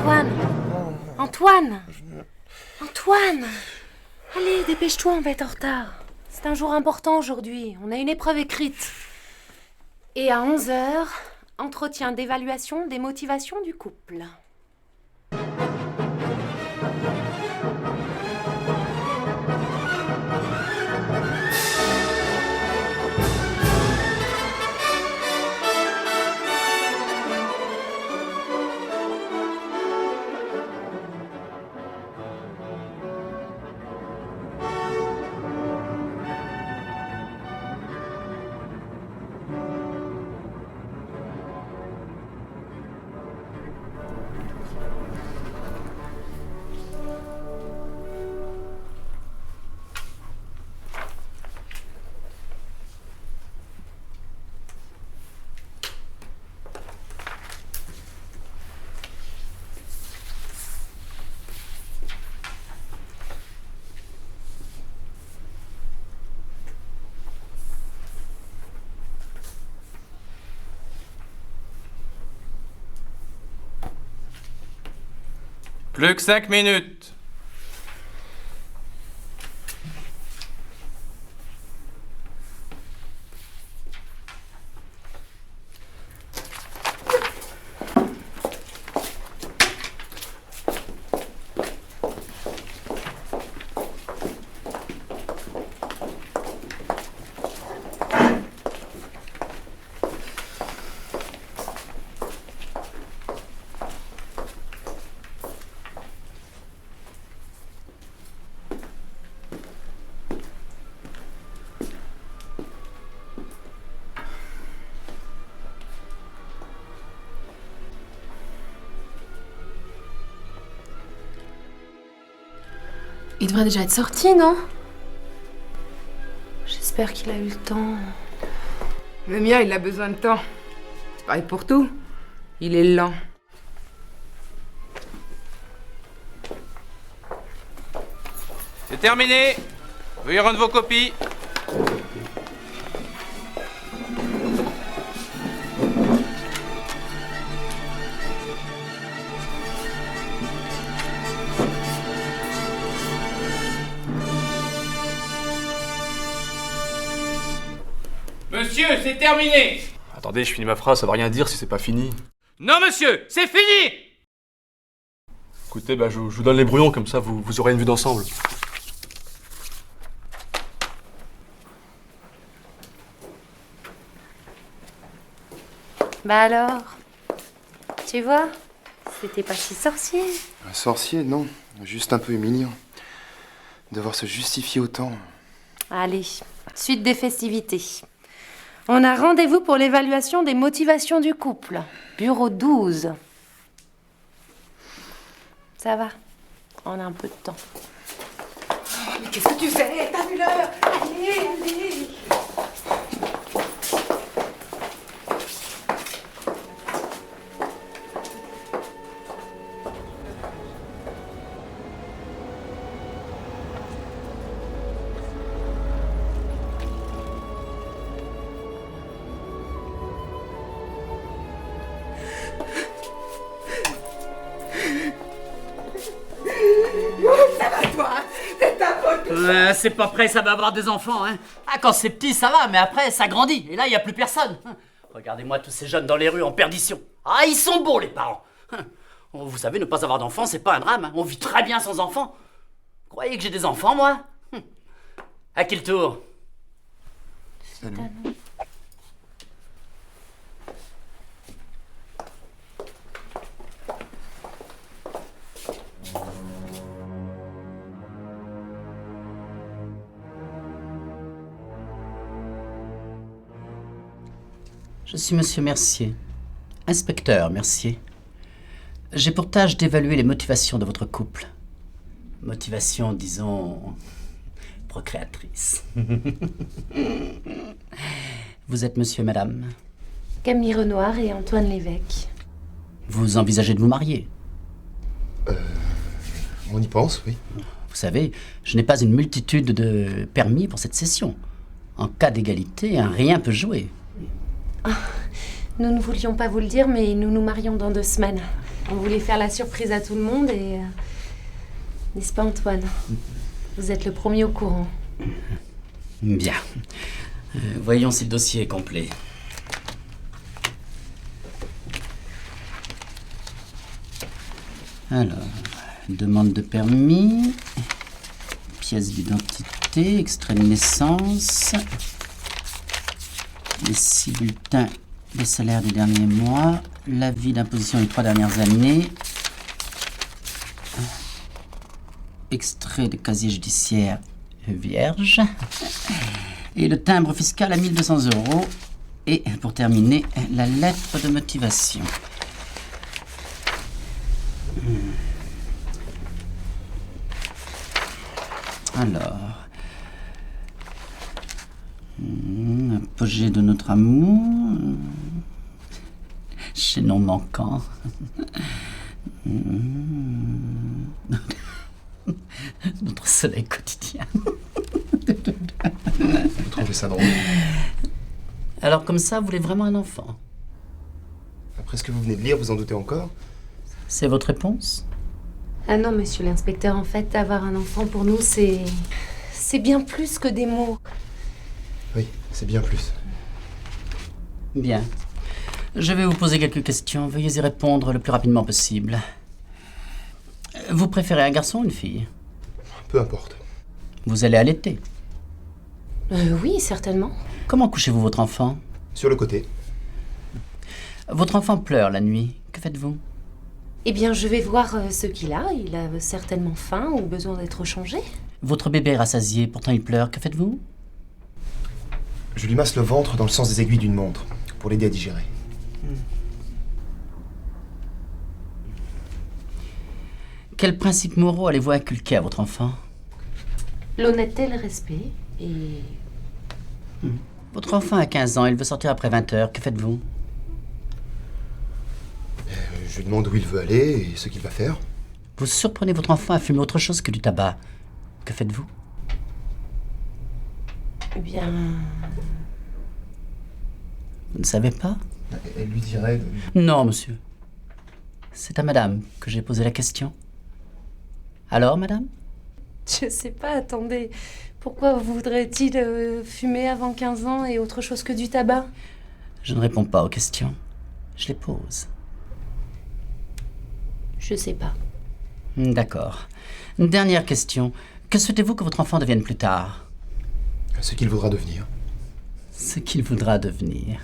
Antoine. Antoine. Antoine. Allez, dépêche-toi, on va être en retard. C'est un jour important aujourd'hui. On a une épreuve écrite. Et à 11h, entretien d'évaluation des motivations du couple. Plus que 5 minutes. Il devrait déjà être sorti, non? J'espère qu'il a eu le temps. Le mien, il a besoin de temps. C'est pareil pour tout. Il est lent. C'est terminé. Veuillez rendre vos copies. Monsieur, c'est terminé. Attendez, je finis ma phrase, ça va rien dire si c'est pas fini. Non, monsieur, c'est fini. Écoutez, je vous donne les brouillons, comme ça vous aurez une vue d'ensemble. Bah alors, tu vois, c'était pas si sorcier. Un sorcier, non. Juste un peu humiliant. Devoir se justifier autant. Allez, suite des festivités. On a rendez-vous pour l'évaluation des motivations du couple. Bureau 12. Ça va, on a un peu de temps. Mais qu'est-ce que tu fais? T'as vu l'heure? Allez, allez. Ça va, toi? C'est ta faute. C'est pas prêt, ça va avoir des enfants, hein. Ah, quand c'est petit, ça va, mais après, ça grandit. Et là, il n'y a plus personne. Regardez-moi tous ces jeunes dans les rues en perdition. Ah, ils sont beaux, les parents. Vous savez, ne pas avoir d'enfants, c'est pas un drame. Hein. On vit très bien sans enfants. Vous croyez que j'ai des enfants, moi? À qui le tour? Salut. Je suis monsieur Mercier, inspecteur Mercier. J'ai pour tâche d'évaluer les motivations de votre couple. Motivations, disons, procréatrices. Vous êtes monsieur et madame? Camille Renoir et Antoine Lévesque. Vous envisagez de vous marier? On y pense, oui. Vous savez, je n'ai pas une multitude de permis pour cette session. En cas d'égalité, un rien peut jouer. Nous ne voulions pas vous le dire, mais nous nous marions dans 2 semaines. On voulait faire la surprise à tout le monde et... n'est-ce pas, Antoine? Vous êtes le premier au courant. Bien. Voyons si le dossier est complet. Alors, demande de permis, pièce d'identité, extrait de naissance, les 6 bulletins des salaires des derniers mois, l'avis d'imposition des 3 dernières années, extrait de casier judiciaire vierge, et le timbre fiscal à 1200 €, et pour terminer, la lettre de motivation. Alors, apogée de notre amour, chaînon manquant, notre soleil quotidien. Vous trouvez ça drôle? Alors comme ça, vous voulez vraiment un enfant? Après ce que vous venez de lire, vous en doutez encore? C'est votre réponse? Ah non, monsieur l'inspecteur, en fait, avoir un enfant pour nous, c'est bien plus que des mots. Oui, c'est bien plus. Bien. Je vais vous poser quelques questions. Veuillez y répondre le plus rapidement possible. Vous préférez un garçon ou une fille? Peu importe. Vous allez allaiter? Oui, certainement. Comment couchez-vous votre enfant? Sur le côté. Votre enfant pleure la nuit. Que faites-vous? Eh bien, je vais voir ce qu'il a. Il a certainement faim ou besoin d'être changé. Votre bébé est rassasié, pourtant il pleure. Que faites-vous? Je lui masse le ventre dans le sens des aiguilles d'une montre, pour l'aider à digérer. Quels principes moraux allez-vous inculquer à votre enfant? L'honnêteté, le respect et... Votre enfant a 15 ans, il veut sortir après 20 heures. Que faites-vous? Je lui demande où il veut aller et ce qu'il va faire. Vous surprenez votre enfant à fumer autre chose que du tabac. Que faites-vous? Eh bien... Vous ne savez pas? Elle lui dirait... Non, monsieur. C'est à madame que j'ai posé la question. Alors, madame? Je sais pas, attendez. Pourquoi voudrait-il fumer avant 15 ans et autre chose que du tabac? Je ne réponds pas aux questions. Je les pose. Je sais pas. D'accord. Une dernière question. Que souhaitez-vous que votre enfant devienne plus tard? Ce qu'il voudra devenir. Ce qu'il voudra devenir.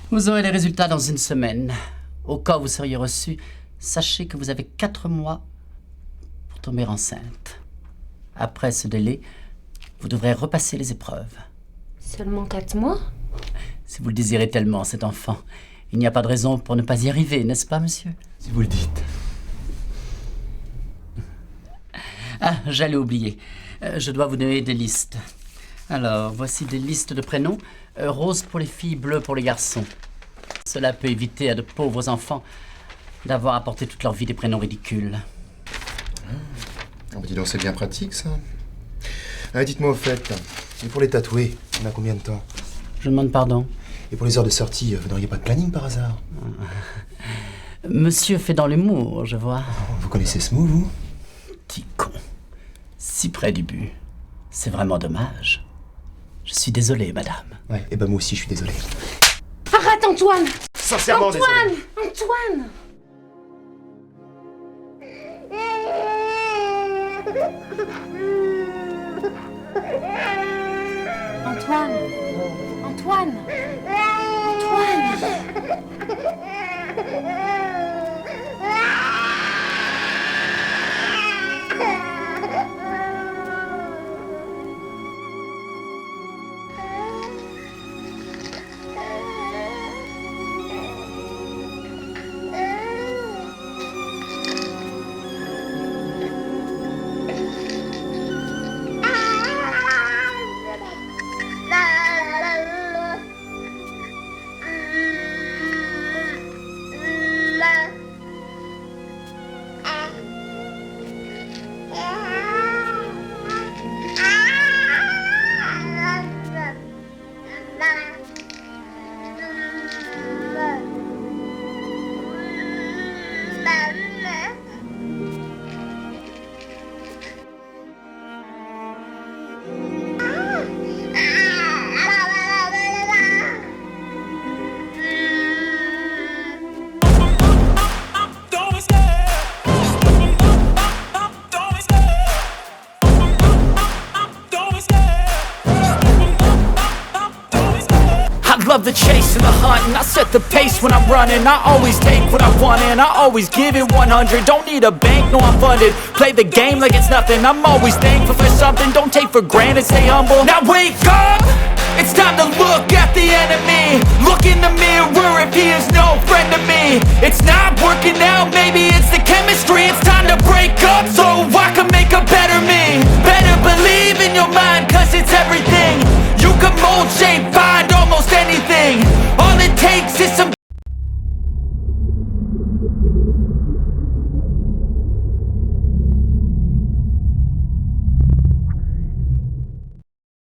Vous aurez les résultats dans 1 semaine. Au cas où vous seriez reçu, sachez que vous avez 4 mois pour tomber enceinte. Après ce délai, vous devrez repasser les épreuves. Seulement 4 mois? Si vous le désirez tellement, cet enfant, il n'y a pas de raison pour ne pas y arriver, n'est-ce pas, monsieur? Si vous le dites. Ah, j'allais oublier. Je dois vous donner des listes. Alors, voici des listes de prénoms. Rose pour les filles, bleu pour les garçons. Cela peut éviter à de pauvres enfants d'avoir à porter toute leur vie des prénoms ridicules. Oh, bah dis donc, c'est bien pratique, ça. Ah, dites-moi au fait, et pour les tatouer, on a combien de temps? Je demande pardon. Et pour les heures de sortie, vous n'auriez pas de planning par hasard? Monsieur fait dans l'humour, je vois. Oh, vous connaissez ce mot, vous? Petit con. Si près du but. C'est vraiment dommage. Je suis désolé, madame. Ouais, et ben moi aussi, je suis désolé. Arrête, Antoine! Sincèrement Antoine! désolé. Antoine! Antoine! Antoine! Antoine! the pace when I'm running. I always take what I want and I always give it 100. Don't need a bank, no I'm funded. Play the game like it's nothing. I'm always thankful for something. Don't take for granted, stay humble. Now wake up! It's time to look at the enemy. Look in the mirror if he is no friend to me. It's not working out, maybe